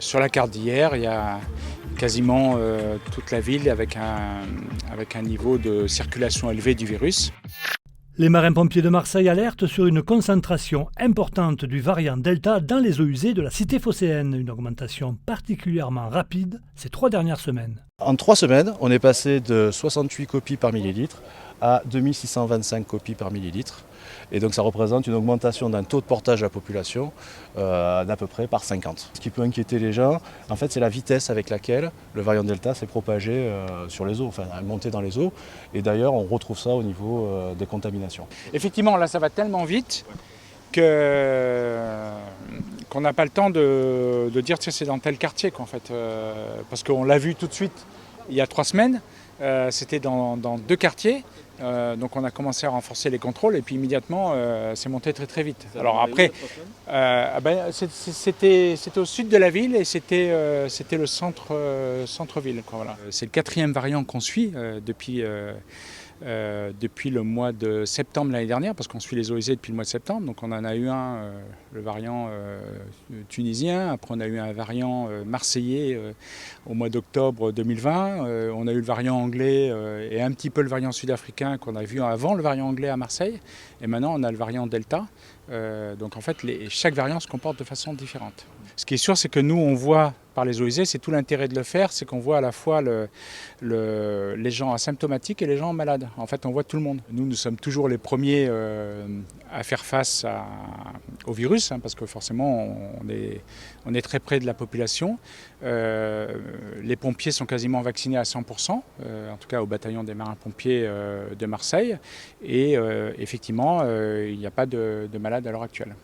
Sur la carte d'hier, il y a quasiment toute la ville avec un niveau de circulation élevé du virus. Les marins-pompiers de Marseille alertent sur une concentration importante du variant Delta dans les eaux usées de la cité phocéenne, une augmentation particulièrement rapide ces 3 dernières semaines. En 3 semaines, on est passé de 68 copies par millilitre à 2625 copies par millilitre. Et donc ça représente une augmentation d'un taux de portage à la population d'à peu près par 50. Ce qui peut inquiéter les gens, en fait, c'est la vitesse avec laquelle le variant Delta s'est propagé sur les eaux, enfin monté dans les eaux. Et d'ailleurs, on retrouve ça au niveau des contaminations. Effectivement, là, ça va tellement vite qu'on n'a pas le temps de dire que c'est dans tel quartier, en fait, parce qu'on l'a vu tout de suite il y a 3 semaines. C'était dans 2 quartiers. Donc on a commencé à renforcer les contrôles et puis immédiatement c'est monté très très vite. Alors après, c'était au sud de la ville et c'était le centre-ville. Voilà. C'est le 4e variant qu'on suit depuis le mois de septembre l'année dernière, parce qu'on suit les eaux usées depuis le mois de septembre. Donc on en a eu un, le variant tunisien, après on a eu un variant marseillais au mois d'octobre 2020, on a eu le variant anglais et un petit peu le variant sud-africain qu'on a vu avant le variant anglais à Marseille, et maintenant on a le variant Delta. Donc en fait, chaque variant se comporte de façon différente. Ce qui est sûr, c'est que nous, on voit par les eaux usées, c'est tout l'intérêt de le faire, c'est qu'on voit à la fois les gens asymptomatiques et les gens malades. En fait, on voit tout le monde. Nous sommes toujours les premiers à faire face au virus, parce que forcément, on est très près de la population. Les pompiers sont quasiment vaccinés à 100%, en tout cas au bataillon des marins-pompiers de Marseille. Et effectivement, il n'y a pas de malades à l'heure actuelle.